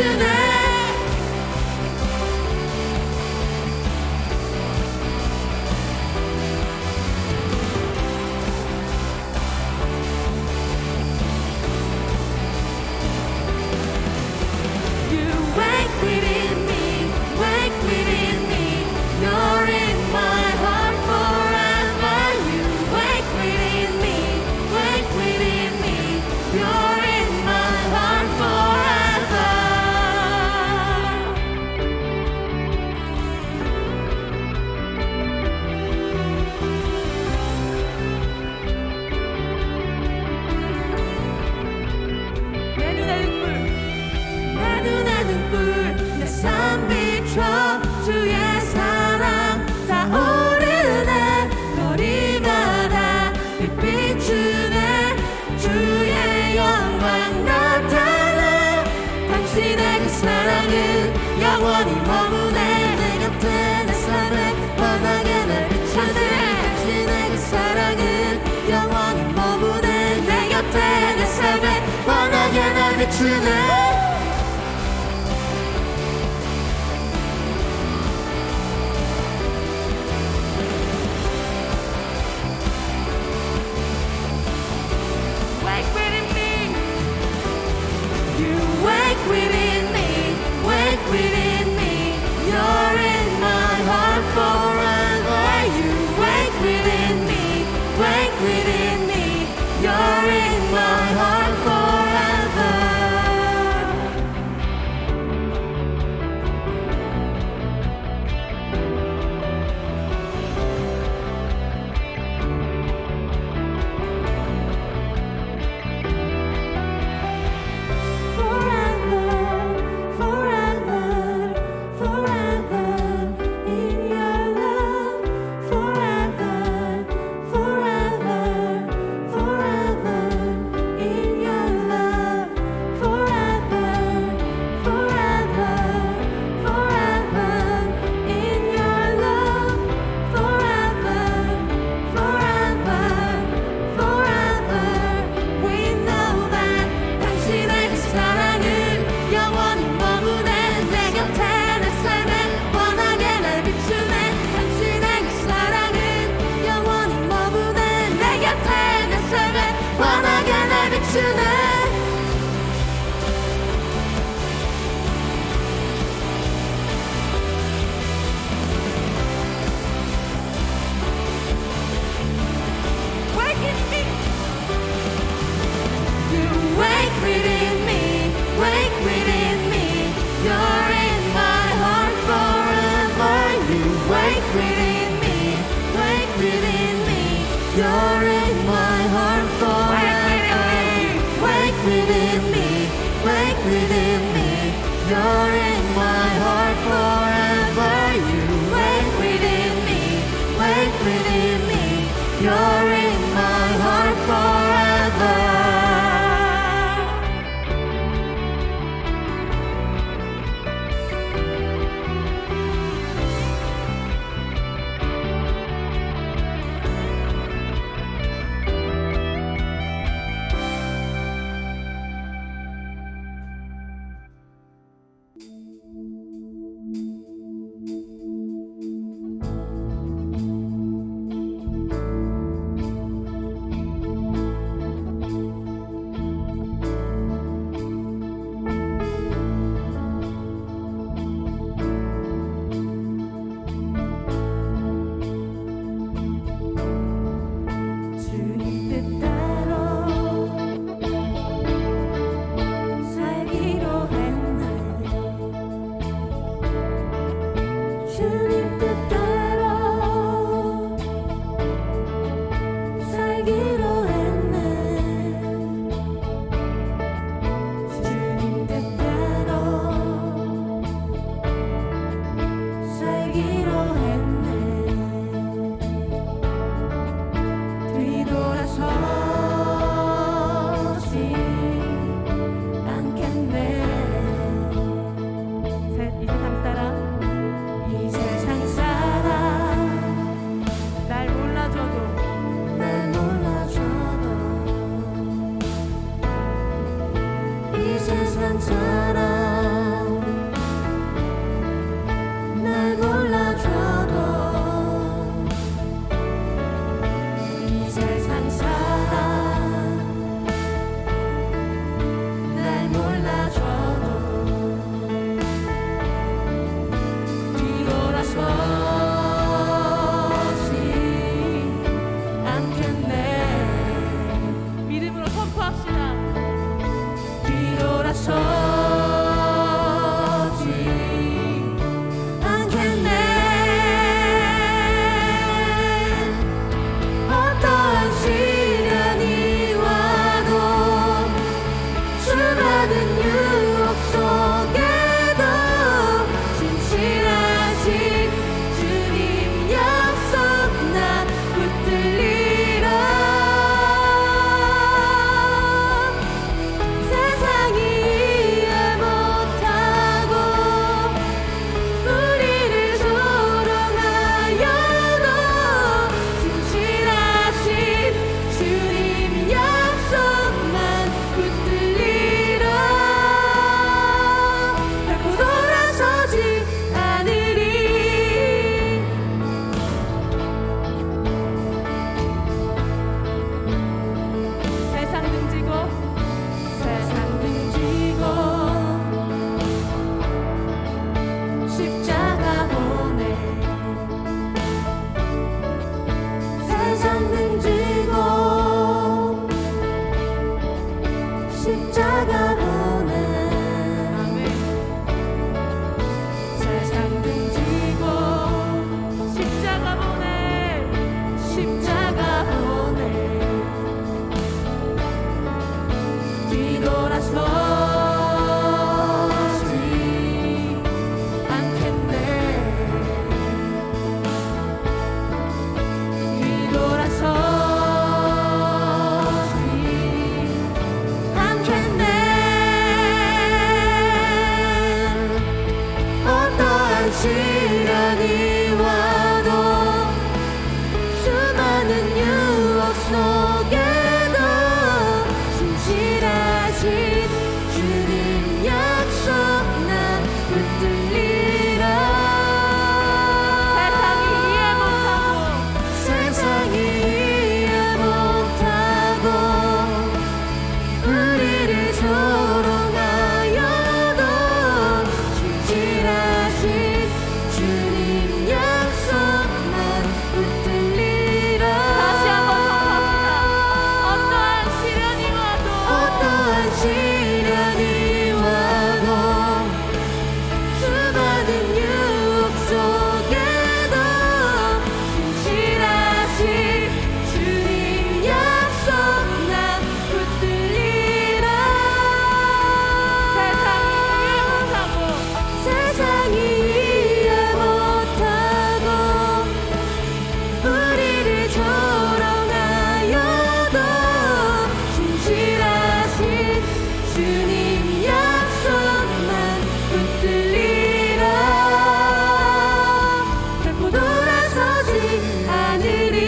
비추네. 주의 사랑 타오르네. 거리마다 빛비추네. 주의 영광 나타내. 당신의 그 사랑은 영원히 머무네. 내 곁에 내 삶에 환하게 날 비추네. 당신의 그 사랑은 영원히 머무네. 내 곁에 내 삶에 환하게 날 비추네. Within me, wake within me, you're in my heart forever. You wake within me, wake within me, you're in my heart forever. 시련이 와도 수많은 유혹 속에도 진실하신 주님 약속 난 붙들리라. 세상이 이해 못하고 우리를 조롱하여도 진실하신 주님 약속 난 붙들리라. 다시 한번 선포합니다. 어떠한 시련이 와도 수많은 유혹 속에도 진실하신 주님 약속 난 붙들리라. 세상이 이해 못하고 우리를 조롱하여도 진실하신 주님 약속만 붙들리라. 결코 돌아서지 않으리.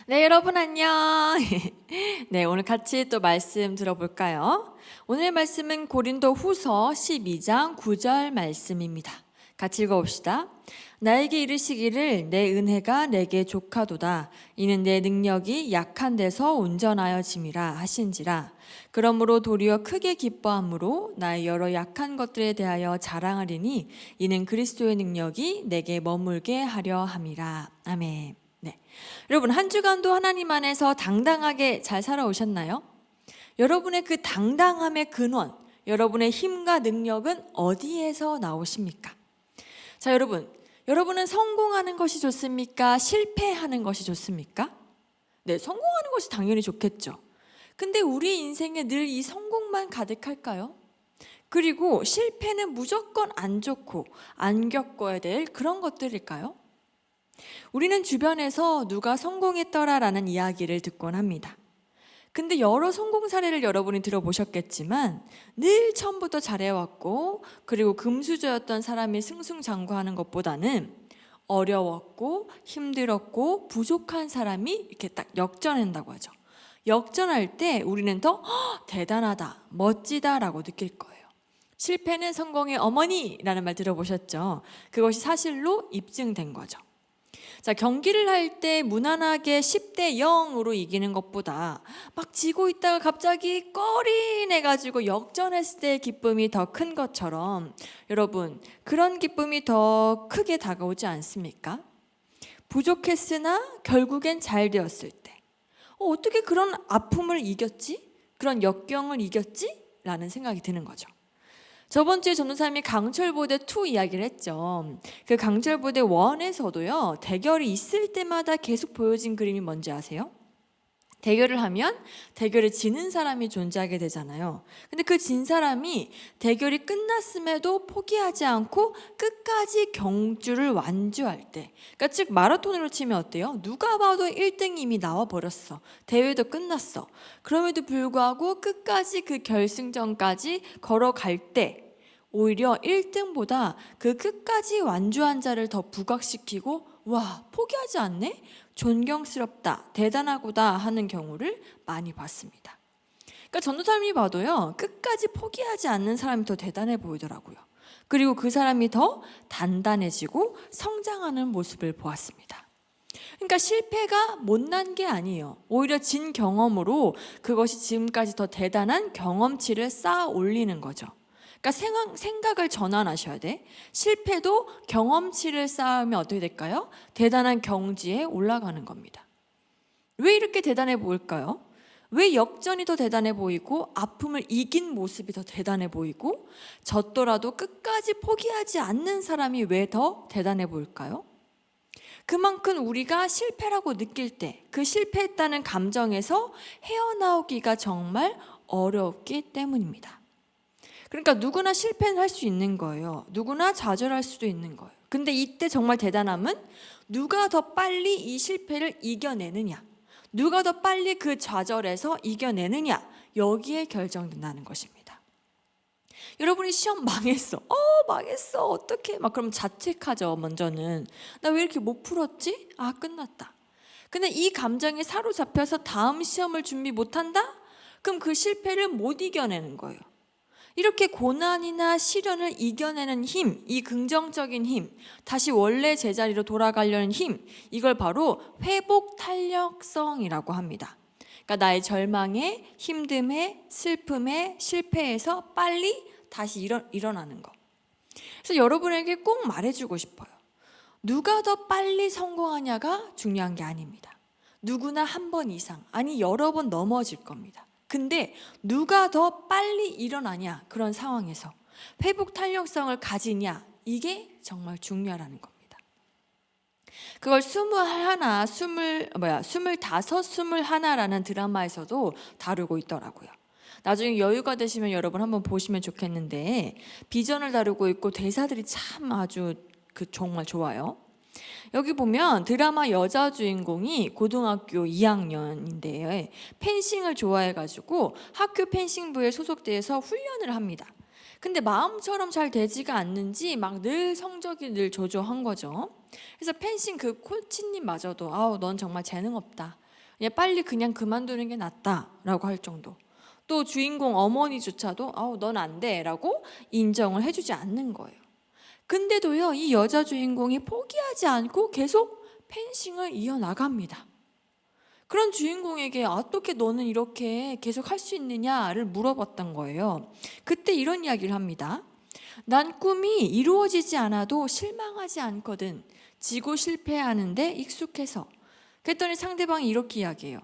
네, 여러분 안녕. 네, 오늘 같이 또 말씀 들어볼까요? 오늘 말씀은 고린도 후서 12장 9절 말씀입니다. 같이 읽어봅시다. 나에게 이르시기를 내 은혜가 내게 족하도다. 이는 내 능력이 약한 데서 온전하여 짐이라 하신지라. 그러므로 도리어 크게 기뻐함으로 나의 여러 약한 것들에 대하여 자랑하리니 이는 그리스도의 능력이 내게 머물게 하려 함이라. 아멘. 네. 여러분, 한 주간도 하나님 안에서 당당하게 잘 살아오셨나요? 여러분의 그 당당함의 근원, 여러분의 힘과 능력은 어디에서 나오십니까? 자, 여러분은 성공하는 것이 좋습니까? 실패하는 것이 좋습니까? 네, 성공하는 것이 당연히 좋겠죠. 근데 우리 인생에 늘 이 성공만 가득할까요? 그리고 실패는 무조건 안 좋고 안 겪어야 될 그런 것들일까요? 우리는 주변에서 누가 성공했더라라는 이야기를 듣곤 합니다. 근데 여러 성공 사례를 여러분이 들어보셨겠지만 늘 처음부터 잘해왔고 그리고 금수저였던 사람이 승승장구하는 것보다는 어려웠고 힘들었고 부족한 사람이 이렇게 딱 역전한다고 하죠. 역전할 때 우리는 더 대단하다, 멋지다라고 느낄 거예요. 실패는 성공의 어머니라는 말 들어보셨죠? 그것이 사실로 입증된 거죠. 자, 경기를 할 때 무난하게 10대 0으로 이기는 것보다 막 지고 있다가 갑자기 꺼리 내가지고 역전했을 때의 기쁨이 더 큰 것처럼 여러분, 그런 기쁨이 더 크게 다가오지 않습니까? 부족했으나 결국엔 잘 되었을 때 어떻게 그런 아픔을 이겼지? 그런 역경을 이겼지? 라는 생각이 드는 거죠. 저번 주에 전도사님이 강철부대 2 이야기를 했죠. 그 강철부대 1에서도요, 대결이 있을 때마다 계속 보여진 그림이 뭔지 아세요? 대결을 하면 대결에 지는 사람이 존재하게 되잖아요. 근데 그 진 사람이 대결이 끝났음에도 포기하지 않고 끝까지 경주를 완주할 때, 그러니까 즉 마라톤으로 치면 어때요? 누가 봐도 1등이 이미 나와버렸어. 대회도 끝났어. 그럼에도 불구하고 끝까지 그 결승전까지 걸어갈 때 오히려 1등보다 그 끝까지 완주한 자를 더 부각시키고 와, 포기하지 않네? 존경스럽다, 대단하구나 하는 경우를 많이 봤습니다. 그러니까 전도사님이 봐도요, 끝까지 포기하지 않는 사람이 더 대단해 보이더라고요. 그리고 그 사람이 더 단단해지고 성장하는 모습을 보았습니다. 그러니까 실패가 못난 게 아니에요. 오히려 진 경험으로 그것이 지금까지 더 대단한 경험치를 쌓아 올리는 거죠. 그러니까 생각을 전환하셔야 돼. 실패도 경험치를 쌓으면 어떻게 될까요? 대단한 경지에 올라가는 겁니다. 왜 이렇게 대단해 보일까요? 왜 역전이 더 대단해 보이고 아픔을 이긴 모습이 더 대단해 보이고 졌더라도 끝까지 포기하지 않는 사람이 왜 더 대단해 보일까요? 그만큼 우리가 실패라고 느낄 때 그 실패했다는 감정에서 헤어나오기가 정말 어렵기 때문입니다. 그러니까 누구나 실패는 할 수 있는 거예요. 누구나 좌절할 수도 있는 거예요. 근데 이때 정말 대단함은 누가 더 빨리 이 실패를 이겨내느냐, 누가 더 빨리 그 좌절에서 이겨내느냐, 여기에 결정된다는 것입니다. 여러분이 시험 망했어. 망했어. 어떡해. 막 그럼 자책하죠. 먼저는. 나 왜 이렇게 못 풀었지? 끝났다. 근데 이 감정에 사로잡혀서 다음 시험을 준비 못한다? 그럼 그 실패를 못 이겨내는 거예요. 이렇게 고난이나 시련을 이겨내는 힘, 이 긍정적인 힘, 다시 원래 제자리로 돌아가려는 힘, 이걸 바로 회복 탄력성이라고 합니다. 그러니까 나의 절망에, 힘듦에, 슬픔에, 실패에서 빨리 다시 일어나는 거. 그래서 여러분에게 꼭 말해주고 싶어요. 누가 더 빨리 성공하냐가 중요한 게 아닙니다. 누구나 한 번 이상, 아니 여러 번 넘어질 겁니다. 근데 누가 더 빨리 일어나냐, 그런 상황에서 회복 탄력성을 가지냐, 이게 정말 중요하다는 겁니다. 그걸 25라는 드라마에서도 다루고 있더라고요. 나중에 여유가 되시면 여러분 한번 보시면 좋겠는데, 비전을 다루고 있고 대사들이 참 아주 정말 좋아요. 여기 보면 드라마 여자 주인공이 고등학교 2학년인데 펜싱을 좋아해가지고 학교 펜싱부에 소속돼서 훈련을 합니다. 근데 마음처럼 잘 되지가 않는지 막 늘 성적이 늘 저조한 거죠. 그래서 펜싱 그 코치님마저도 넌 정말 재능 없다, 빨리 그냥 그만두는 게 낫다라고 할 정도. 또 주인공 어머니조차도 넌 안 돼라고 인정을 해주지 않는 거예요. 근데도요, 이 여자 주인공이 포기하지 않고 계속 펜싱을 이어나갑니다. 그런 주인공에게 어떻게 너는 이렇게 계속 할 수 있느냐를 물어봤던 거예요. 그때 이런 이야기를 합니다. 난 꿈이 이루어지지 않아도 실망하지 않거든. 지고 실패하는데 익숙해서. 그랬더니 상대방이 이렇게 이야기해요.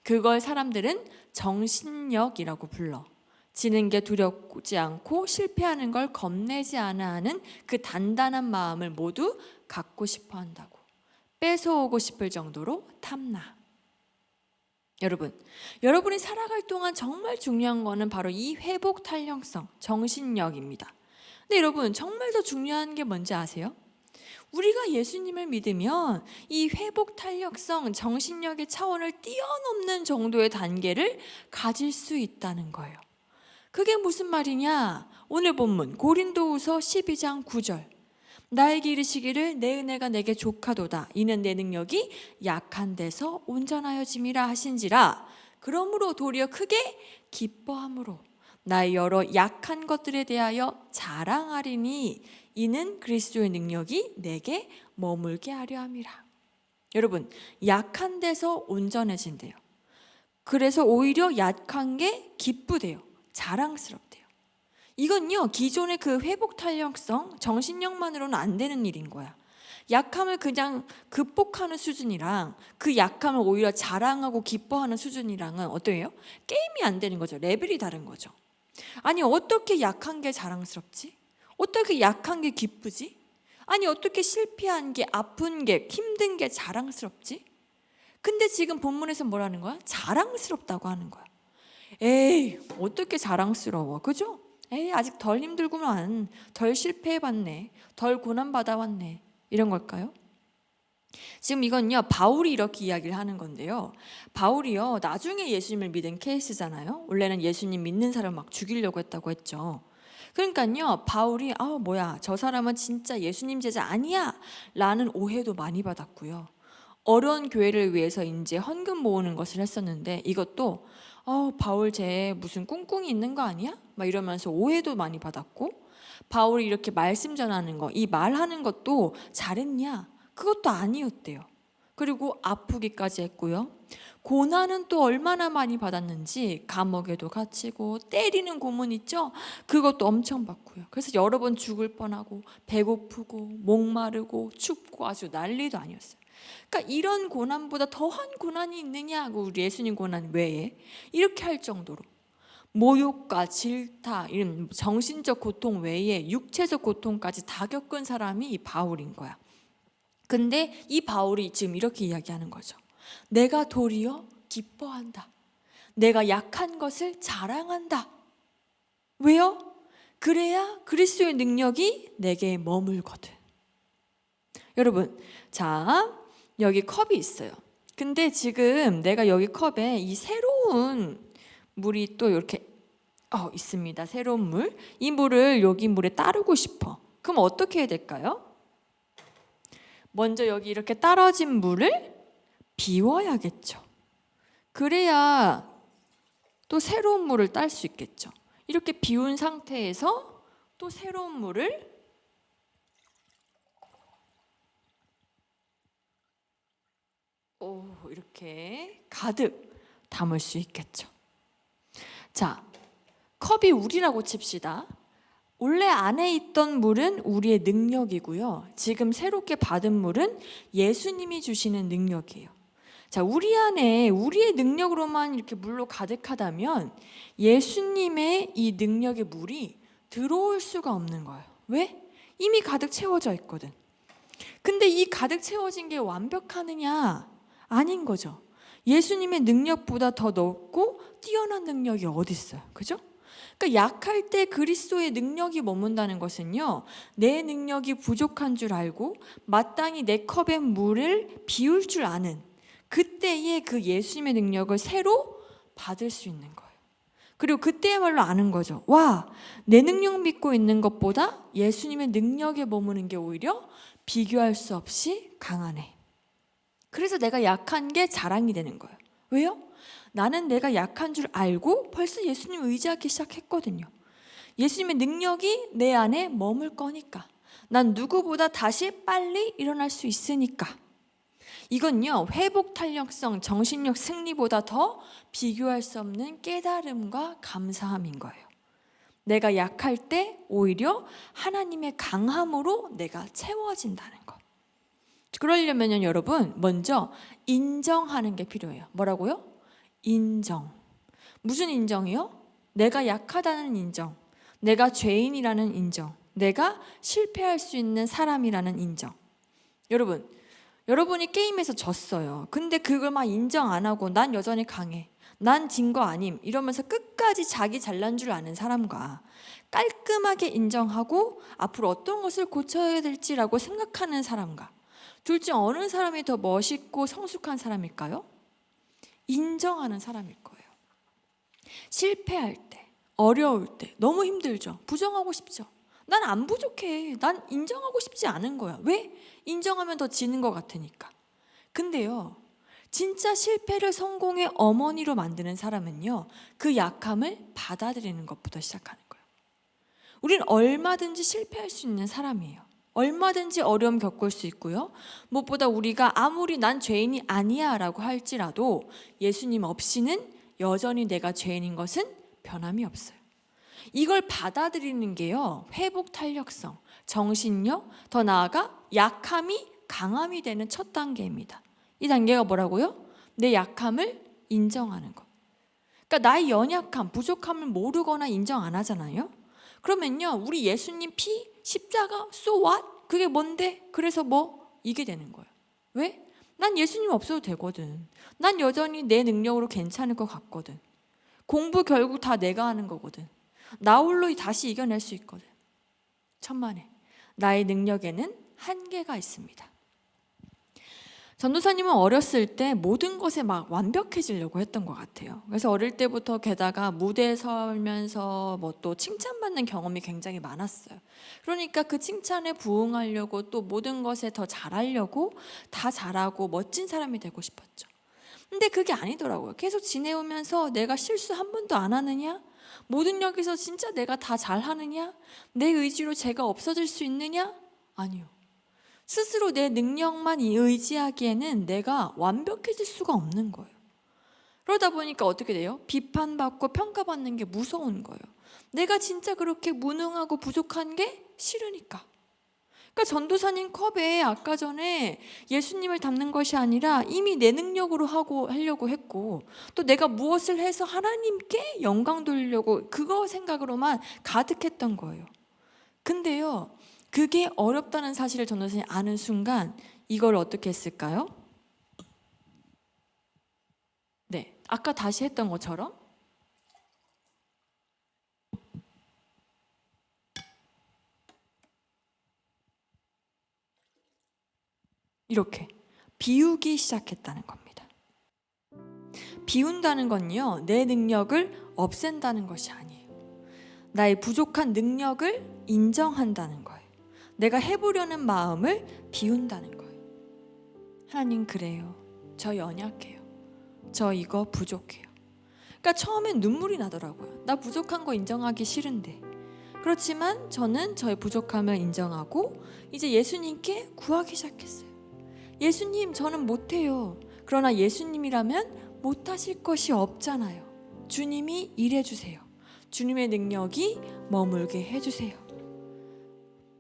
그걸 사람들은 정신력이라고 불러. 지는 게 두렵지 않고 실패하는 걸 겁내지 않아 하는 그 단단한 마음을 모두 갖고 싶어 한다고. 뺏어오고 싶을 정도로 탐나. 여러분이 살아갈 동안 정말 중요한 거는 바로 이 회복 탄력성, 정신력입니다. 근데 여러분, 정말 더 중요한 게 뭔지 아세요? 우리가 예수님을 믿으면 이 회복 탄력성, 정신력의 차원을 뛰어넘는 정도의 단계를 가질 수 있다는 거예요. 그게 무슨 말이냐? 오늘 본문 고린도후서 12장 9절. 나에게 이르시기를 내 은혜가 내게 족하도다. 이는 내 능력이 약한 데서 온전하여짐이라 하신지라. 그러므로 도리어 크게 기뻐함으로 나의 여러 약한 것들에 대하여 자랑하리니 이는 그리스도의 능력이 내게 머물게 하려 함이라. 여러분, 약한 데서 온전해진대요. 그래서 오히려 약한 게 기쁘대요. 자랑스럽대요. 이건요, 기존의 그 회복 탄력성, 정신력만으로는 안 되는 일인 거야. 약함을 그냥 극복하는 수준이랑 그 약함을 오히려 자랑하고 기뻐하는 수준이랑은 어때요? 게임이 안 되는 거죠. 레벨이 다른 거죠. 아니, 어떻게 약한 게 자랑스럽지? 어떻게 약한 게 기쁘지? 아니, 어떻게 실패한 게, 아픈 게, 힘든 게 자랑스럽지? 근데 지금 본문에서 뭐라는 거야? 자랑스럽다고 하는 거야. 에이, 어떻게 자랑스러워, 그죠? 에이, 아직 덜 힘들구만, 덜 실패해봤네, 덜 고난받아왔네, 이런 걸까요? 지금 이건요, 바울이 이렇게 이야기를 하는 건데요, 바울이요, 나중에 예수님을 믿은 케이스잖아요. 원래는 예수님 믿는 사람 막 죽이려고 했다고 했죠. 그러니까요, 바울이 뭐야, 저 사람은 진짜 예수님 제자 아니야 라는 오해도 많이 받았고요, 어려운 교회를 위해서 이제 헌금 모으는 것을 했었는데, 이것도 바울 쟤 무슨 꿍꿍이 있는 거 아니야? 막 이러면서 오해도 많이 받았고, 바울이 이렇게 말씀 전하는 거, 이 말하는 것도 잘했냐? 그것도 아니었대요. 그리고 아프기까지 했고요. 고난은 또 얼마나 많이 받았는지, 감옥에도 갇히고 때리는 고문 있죠? 그것도 엄청 받고요. 그래서 여러 번 죽을 뻔하고 배고프고 목마르고 춥고 아주 난리도 아니었어요. 그러니까 이런 고난보다 더한 고난이 있느냐고, 우리 예수님 고난 외에 이렇게 할 정도로 모욕과 질타, 이런 정신적 고통 외에 육체적 고통까지 다 겪은 사람이 이 바울인 거야. 근데 이 바울이 지금 이렇게 이야기하는 거죠. 내가 도리어 기뻐한다. 내가 약한 것을 자랑한다. 왜요? 그래야 그리스도의 능력이 내게 머물거든. 여러분, 자, 여기 컵이 있어요. 근데 지금 내가 여기 컵에 이 새로운 물이 또 이렇게 있습니다. 새로운 물. 이 물을 여기 물에 따르고 싶어. 그럼 어떻게 해야 될까요? 먼저 여기 이렇게 떨어진 물을 비워야겠죠. 그래야 또 새로운 물을 딸 수 있겠죠. 이렇게 비운 상태에서 또 새로운 물을 이렇게 가득 담을 수 있겠죠. 자, 컵이 우리라고 칩시다. 원래 안에 있던 물은 우리의 능력이고요. 지금 새롭게 받은 물은 예수님이 주시는 능력이에요. 자, 우리 안에 우리의 능력으로만 이렇게 물로 가득하다면 예수님의 이 능력의 물이 들어올 수가 없는 거예요. 왜? 이미 가득 채워져 있거든. 근데 이 가득 채워진 게 완벽하느냐? 아닌 거죠. 예수님의 능력보다 더 넓고 뛰어난 능력이 어디 있어요? 그죠? 그러니까 약할 때 그리스도의 능력이 머문다는 것은요, 내 능력이 부족한 줄 알고 마땅히 내 컵의 물을 비울 줄 아는 그때의 그 예수님의 능력을 새로 받을 수 있는 거예요. 그리고 그때야말로 아는 거죠. 와, 내 능력 믿고 있는 것보다 예수님의 능력에 머무는 게 오히려 비교할 수 없이 강하네. 그래서 내가 약한 게 자랑이 되는 거예요. 왜요? 나는 내가 약한 줄 알고 벌써 예수님 의지하기 시작했거든요. 예수님의 능력이 내 안에 머물 거니까. 난 누구보다 다시 빨리 일어날 수 있으니까. 이건요, 회복 탄력성, 정신력 승리보다 더 비교할 수 없는 깨달음과 감사함인 거예요. 내가 약할 때 오히려 하나님의 강함으로 내가 채워진다는 거. 그러려면 여러분, 먼저 인정하는 게 필요해요. 뭐라고요? 인정. 무슨 인정이요? 내가 약하다는 인정, 내가 죄인이라는 인정, 내가 실패할 수 있는 사람이라는 인정. 여러분, 여러분이 게임에서 졌어요. 근데 그걸 막 인정 안 하고 난 여전히 강해, 난 진 거 아님 이러면서 끝까지 자기 잘난 줄 아는 사람과 깔끔하게 인정하고 앞으로 어떤 것을 고쳐야 될지라고 생각하는 사람과 둘 중 어느 사람이 더 멋있고 성숙한 사람일까요? 인정하는 사람일 거예요. 실패할 때, 어려울 때 너무 힘들죠. 부정하고 싶죠. 난 안 부족해. 난 인정하고 싶지 않은 거야. 왜? 인정하면 더 지는 것 같으니까. 근데요, 진짜 실패를 성공의 어머니로 만드는 사람은요, 그 약함을 받아들이는 것부터 시작하는 거예요. 우린 얼마든지 실패할 수 있는 사람이에요. 얼마든지 어려움 겪을 수 있고요. 무엇보다 우리가 아무리 난 죄인이 아니야 라고 할지라도 예수님 없이는 여전히 내가 죄인인 것은 변함이 없어요. 이걸 받아들이는 게요, 회복 탄력성, 정신력, 더 나아가 약함이 강함이 되는 첫 단계입니다. 이 단계가 뭐라고요? 내 약함을 인정하는 것. 그러니까 나의 연약함, 부족함을 모르거나 인정 안 하잖아요. 그러면요, 우리 예수님 피, 십자가, so what? 그게 뭔데? 그래서 뭐? 이게 되는 거예요. 왜? 난 예수님 없어도 되거든. 난 여전히 내 능력으로 괜찮을 것 같거든. 공부 결국 다 내가 하는 거거든. 나 홀로 다시 이겨낼 수 있거든. 천만에 나의 능력에는 한계가 있습니다. 전도사님은 어렸을 때 모든 것에 막 완벽해지려고 했던 것 같아요. 그래서 어릴 때부터 게다가 무대에 서면서 뭐 또 칭찬받는 경험이 굉장히 많았어요. 그러니까 그 칭찬에 부응하려고 또 모든 것에 더 잘하려고 다 잘하고 멋진 사람이 되고 싶었죠. 근데 그게 아니더라고요. 계속 지내오면서 내가 실수 한 번도 안 하느냐? 모든 여기서 진짜 내가 다 잘하느냐? 내 의지로 죄가 없어질 수 있느냐? 아니요. 스스로 내 능력만 의지하기에는 내가 완벽해질 수가 없는 거예요. 그러다 보니까 어떻게 돼요? 비판받고 평가받는 게 무서운 거예요. 내가 진짜 그렇게 무능하고 부족한 게 싫으니까. 그러니까 전도사님 컵에 아까 전에 예수님을 담는 것이 아니라 이미 내 능력으로 하려고 했고, 또 내가 무엇을 해서 하나님께 영광 돌리려고 그거 생각으로만 가득했던 거예요. 근데요, 그게 어렵다는 사실을 전도사님이 아는 순간 이걸 어떻게 했을까요? 네, 아까 다시 했던 것처럼 이렇게 비우기 시작했다는 겁니다. 비운다는 건요, 내 능력을 없앤다는 것이 아니에요. 나의 부족한 능력을 인정한다는 거예요. 내가 해보려는 마음을 비운다는 거예요. 하나님, 그래요. 저 연약해요. 저 이거 부족해요. 그러니까 처음엔 눈물이 나더라고요. 나 부족한 거 인정하기 싫은데. 그렇지만 저는 저의 부족함을 인정하고 이제 예수님께 구하기 시작했어요. 예수님, 저는 못해요. 그러나 예수님이라면 못하실 것이 없잖아요. 주님이 일해주세요. 주님의 능력이 머물게 해주세요.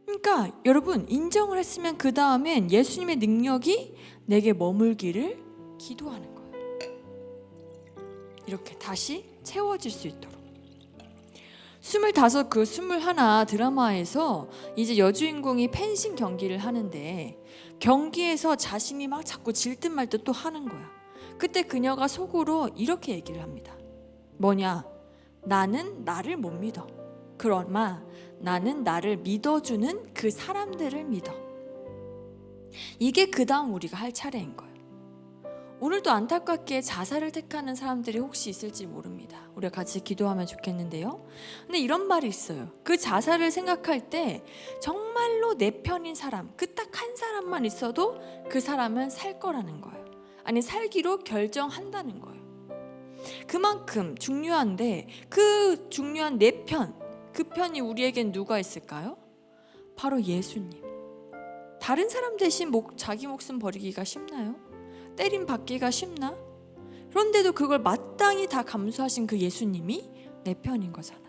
그러니까 여러분, 인정을 했으면 그 다음엔 예수님의 능력이 내게 머물기를 기도하는 거예요. 이렇게 다시 채워질 수 있도록. 25, 그 21 드라마에서 이제 여주인공이 펜싱 경기를 하는데 경기에서 자신이 막 자꾸 질 듯 말 듯 또 하는 거야. 그때 그녀가 속으로 이렇게 얘기를 합니다. 뭐냐? 나는 나를 못 믿어. 그러나 나는 나를 믿어주는 그 사람들을 믿어. 이게 그 다음 우리가 할 차례인 거예요. 오늘도 안타깝게 자살을 택하는 사람들이 혹시 있을지 모릅니다. 우리가 같이 기도하면 좋겠는데요. 근데 이런 말이 있어요. 그 자살을 생각할 때 정말로 내 편인 사람, 그 딱 한 사람만 있어도 그 사람은 살 거라는 거예요. 아니, 살기로 결정한다는 거예요. 그만큼 중요한데 그 중요한 내 편, 그 편이 우리에겐 누가 있을까요? 바로 예수님. 다른 사람 대신 자기 목숨 버리기가 쉽나요? 때림 받기가 쉽나? 그런데도 그걸 마땅히 다 감수하신 그 예수님이 내 편인 거잖아.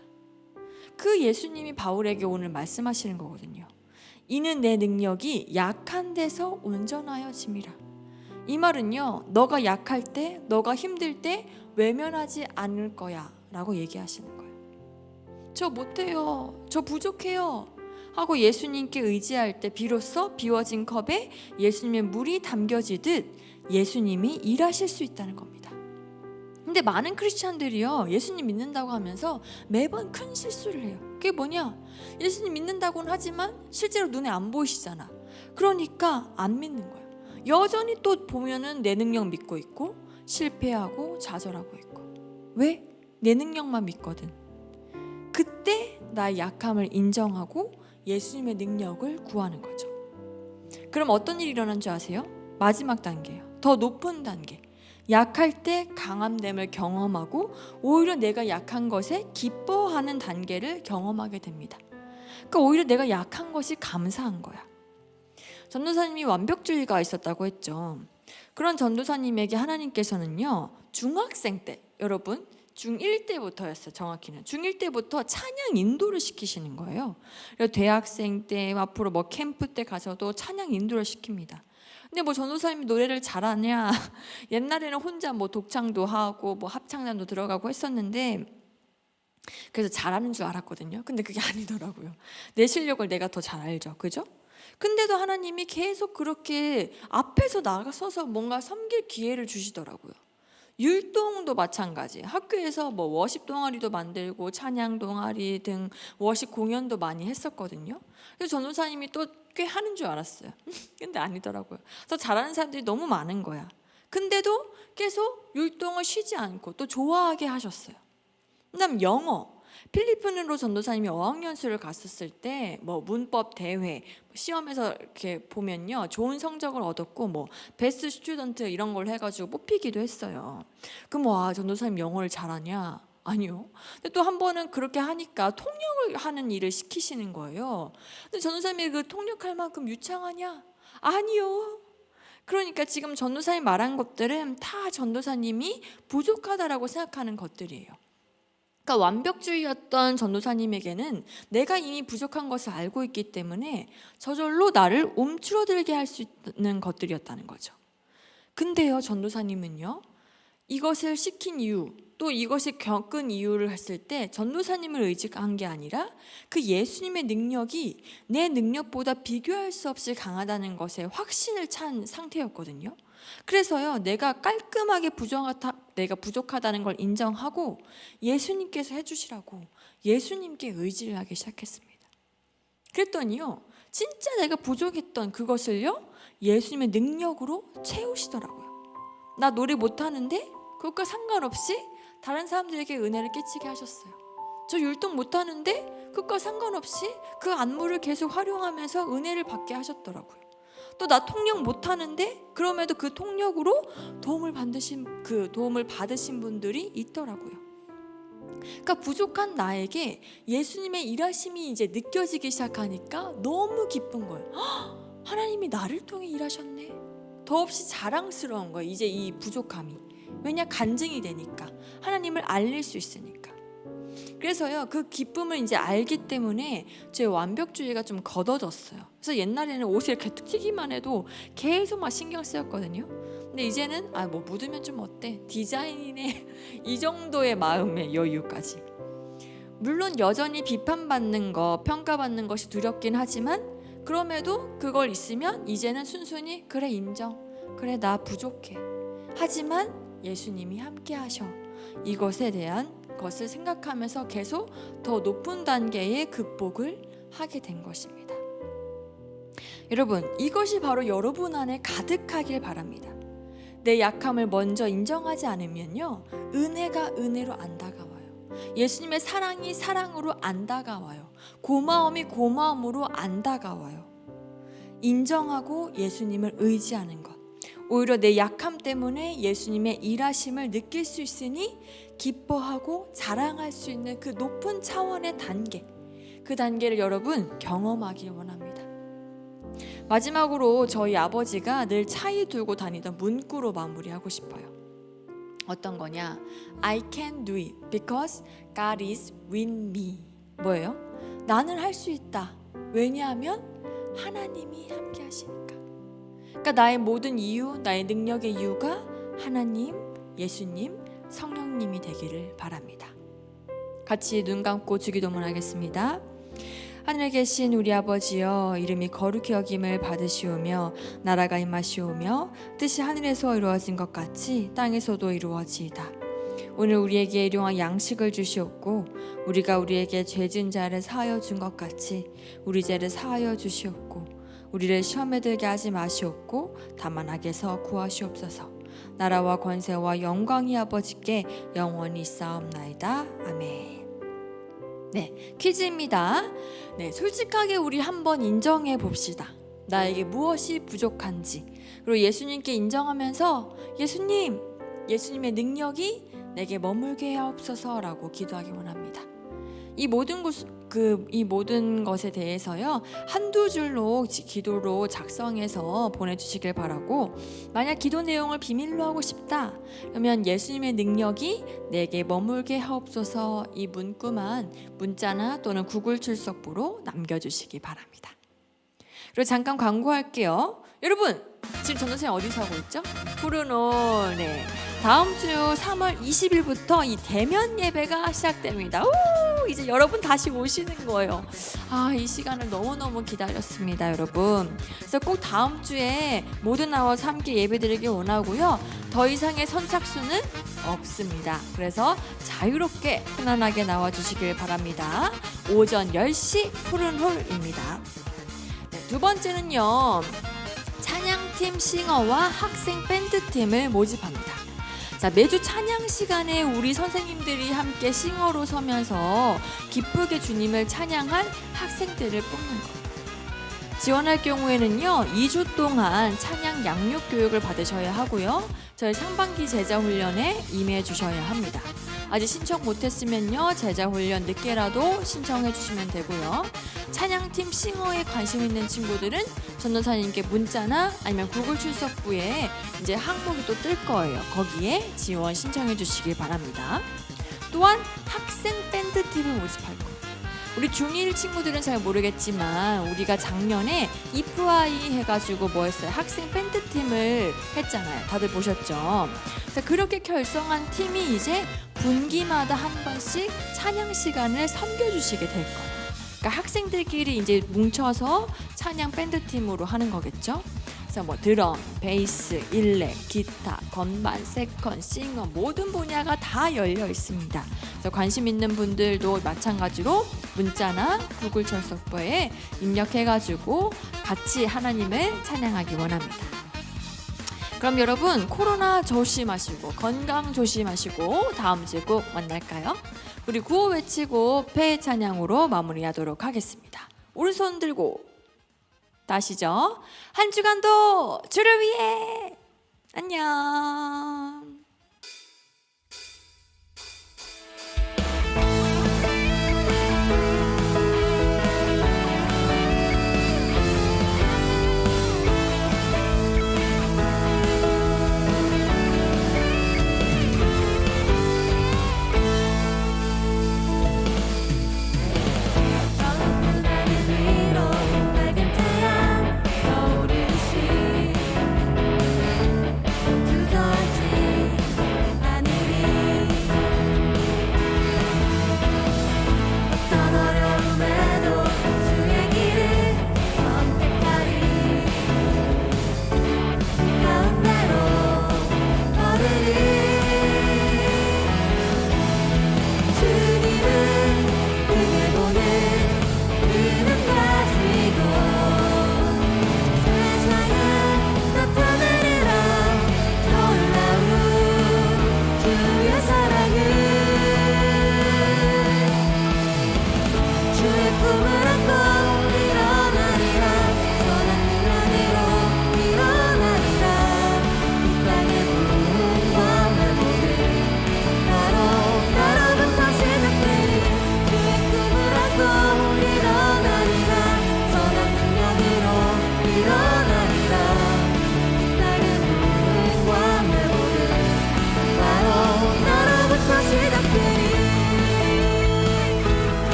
그 예수님이 바울에게 오늘 말씀하시는 거거든요. 이는 내 능력이 약한 데서 온전하여짐이라. 이 말은요, 너가 약할 때, 너가 힘들 때 외면하지 않을 거야 라고 얘기하시는 거예요. 저 못해요, 저 부족해요 하고 예수님께 의지할 때 비로소 비워진 컵에 예수님의 물이 담겨지듯 예수님이 일하실 수 있다는 겁니다. 근데 많은 크리스찬들이요, 예수님 믿는다고 하면서 매번 큰 실수를 해요. 그게 뭐냐? 예수님 믿는다고는 하지만 실제로 눈에 안 보이시잖아. 그러니까 안 믿는 거예요. 여전히 또 보면은 내 능력 믿고 있고 실패하고 좌절하고 있고. 왜? 내 능력만 믿거든. 그때 나의 약함을 인정하고 예수님의 능력을 구하는 거죠. 그럼 어떤 일이 일어난 줄 아세요? 마지막 단계예요. 더 높은 단계. 약할 때 강함됨을 경험하고 오히려 내가 약한 것에 기뻐하는 단계를 경험하게 됩니다. 그러니까 오히려 내가 약한 것이 감사한 거야. 전도사님이 완벽주의가 있었다고 했죠. 그런 전도사님에게 하나님께서는요, 중학생 때, 여러분 중1 때부터였어요. 정확히는 중1 때부터 찬양 인도를 시키시는 거예요. 그래서 대학생 때 앞으로 뭐 캠프 때 가서도 찬양 인도를 시킵니다. 근데 뭐 전도사님이 노래를 잘하냐? 옛날에는 혼자 뭐 독창도 하고 뭐 합창단도 들어가고 했었는데, 그래서 잘하는 줄 알았거든요. 근데 그게 아니더라고요. 내 실력을 내가 더 잘 알죠, 그죠? 근데도 하나님이 계속 그렇게 앞에서 나가서서 뭔가 섬길 기회를 주시더라고요. 율동도 마찬가지. 학교에서 뭐 워십 동아리도 만들고 찬양 동아리 등 워십 공연도 많이 했었거든요. 그래서 전도사님이 또 꽤 하는 줄 알았어요. 근데 아니더라고요. 더 잘하는 사람들이 너무 많은 거야. 근데도 계속 율동을 쉬지 않고 또 좋아하게 하셨어요. 그다음 영어. 필리핀으로 전도사님이 어학연수를 갔었을 때 뭐 문법 대회 시험에서 이렇게 보면요, 좋은 성적을 얻었고 뭐 베스트 스튜던트 이런 걸 해가지고 뽑히기도 했어요. 그럼 와, 전도사님 영어를 잘하냐? 아니요. 근데 또 한 번은 그렇게 하니까 통역을 하는 일을 시키시는 거예요. 근데 전도사님이 그 통역할 만큼 유창하냐? 아니요. 그러니까 지금 전도사님 말한 것들은 다 전도사님이 부족하다라고 생각하는 것들이에요. 그러니까 완벽주의였던 전도사님에게는 내가 이미 부족한 것을 알고 있기 때문에 저절로 나를 움츠러들게 할 수 있는 것들이었다는 거죠. 근데요, 전도사님은요, 이것을 시킨 이유, 또 이것을 겪은 이유를 했을 때 전도사님을 의지한 게 아니라 그 예수님의 능력이 내 능력보다 비교할 수 없이 강하다는 것에 확신을 찬 상태였거든요. 그래서요, 내가 깔끔하게 내가 부족하다는 걸 인정하고 예수님께서 해주시라고 예수님께 의지를 하기 시작했습니다. 그랬더니요, 진짜 내가 부족했던 그것을요 예수님의 능력으로 채우시더라고요. 나 노래 못하는데 그것과 상관없이 다른 사람들에게 은혜를 끼치게 하셨어요. 저 율동 못하는데 그것과 상관없이 그 안무를 계속 활용하면서 은혜를 받게 하셨더라고요. 또 나 통역 못하는데 그럼에도 그 통역으로 도움을 받으신 분들이 있더라고요. 그러니까 부족한 나에게 예수님의 일하심이 이제 느껴지기 시작하니까 너무 기쁜 거예요. 헉, 하나님이 나를 통해 일하셨네. 더없이 자랑스러운 거예요. 이제 이 부족함이. 왜냐? 간증이 되니까. 하나님을 알릴 수 있으니까. 그래서요 그 기쁨을 이제 알기 때문에 제 완벽주의가 좀 걷어졌어요. 그래서 옛날에는 옷을 이렇게 툭 튀기만 해도 계속 막 신경 쓰였거든요. 근데 이제는 뭐 묻으면 좀 어때? 디자인이네. 이 정도의 마음의 여유까지. 물론 여전히 비판받는 거, 평가받는 것이 두렵긴 하지만 그럼에도 그걸 있으면 이제는 순순히 그래 인정. 그래 나 부족해. 하지만 예수님이 함께 하셔. 이것에 대한 것을 생각하면서 계속 더 높은 단계의 극복을 하게 된 것입니다. 여러분, 이것이 바로 여러분 안에 가득하길 바랍니다. 내 약함을 먼저 인정하지 않으면요 은혜가 은혜로 안 다가와요. 예수님의 사랑이 사랑으로 안 다가와요. 고마움이 고마움으로 안 다가와요. 인정하고 예수님을 의지하는 것, 오히려 내 약함 때문에 예수님의 일하심을 느낄 수 있으니 기뻐하고 자랑할 수 있는 그 높은 차원의 단계, 그 단계를 여러분 경험하길 원합니다. 마지막으로 저희 아버지가 늘 차에 들고 다니던 문구로 마무리하고 싶어요. 어떤 거냐? I can do it because God is with me. 뭐예요? 나는 할 수 있다. 왜냐하면 하나님이 함께 하시니까. 그러니까 나의 모든 이유, 나의 능력의 이유가 하나님, 예수님, 성령님이 되기를 바랍니다. 같이 눈 감고 주기도문 하겠습니다. 하늘에 계신 우리 아버지여, 이름이 거룩히 여김을 받으시오며 나라가 임하시오며 뜻이 하늘에서 이루어진 것 같이 땅에서도 이루어지이다. 오늘 우리에게 일용할 양식을 주시옵고 우리가 우리에게 죄진 자를 사하여 준 것 같이 우리 죄를 사하여 주시옵고 우리를 시험에 들게 하지 마시옵고 다만 악에서 구하시옵소서. 나라와 권세와 영광이 아버지께 영원히 있사옵나이다. 아멘. 네, 퀴즈입니다. 네, 솔직하게 우리 한번 인정해 봅시다. 나에게 무엇이 부족한지. 그리고 예수님께 인정하면서 예수님의 능력이 내게 머물게 하옵소서라고 기도하기 원합니다. 이 모든 것에 대해서요 한두 줄로 기도로 작성해서 보내주시길 바라고, 만약 기도 내용을 비밀로 하고 싶다 그러면 예수님의 능력이 내게 머물게 하옵소서 이 문구만 문자나 또는 구글 출석부로 남겨주시기 바랍니다. 그리고 잠깐 광고할게요. 여러분 지금 전도사님 어디서 하고 있죠? 푸르노. 네, 다음 주 3월 20일부터 이 대면 예배가 시작됩니다. 이제 여러분 다시 오시는 거예요. 이 시간을 너무너무 기다렸습니다, 여러분. 그래서 꼭 다음 주에 모두 나와서 함께 예배드리길 원하고요. 더 이상의 선착순은 없습니다. 그래서 자유롭게 편안하게 나와주시길 바랍니다. 오전 10시 푸른홀입니다. 네, 두 번째는요, 찬양팀 싱어와 학생 밴드팀을 모집합니다. 자, 매주 찬양 시간에 우리 선생님들이 함께 싱어로 서면서 기쁘게 주님을 찬양할 학생들을 뽑는 거예요. 지원할 경우에는요 2주 동안 찬양 양육 교육을 받으셔야 하고요, 저희 상반기 제자훈련에 임해 주셔야 합니다. 아직 신청 못했으면요 제자훈련 늦게라도 신청해 주시면 되고요. 찬양팀 싱어에 관심 있는 친구들은 전도사님께 문자나 아니면 구글 출석부에 이제 항목이 또 뜰 거예요. 거기에 지원 신청해 주시길 바랍니다. 또한 학생 밴드팀을 모집할 거예요. 우리 중1 친구들은 잘 모르겠지만 우리가 작년에 이프아이 해가지고 뭐 했어요? 학생 밴드팀을 했잖아요. 다들 보셨죠? 그래서 그렇게 결성한 팀이 이제 분기마다 한 번씩 찬양 시간을 섬겨주시게 될 거예요. 그러니까 학생들끼리 이제 뭉쳐서 찬양 밴드팀으로 하는 거겠죠? 그래서 뭐 드럼, 베이스, 일렉, 기타, 건반, 세컨, 싱어 모든 분야가 다 열려 있습니다. 그래서 관심 있는 분들도 마찬가지로 문자나 구글 철석버에 입력해가지고 같이 하나님을 찬양하기 원합니다. 그럼 여러분 코로나 조심하시고 건강 조심하시고 다음 주에 꼭 만날까요? 우리 구호 외치고 폐 찬양으로 마무리하도록 하겠습니다. 오른손 들고 다시죠. 한 주간도 주를 위해 안녕. 일어나리라 선한 능력으로 일어나리라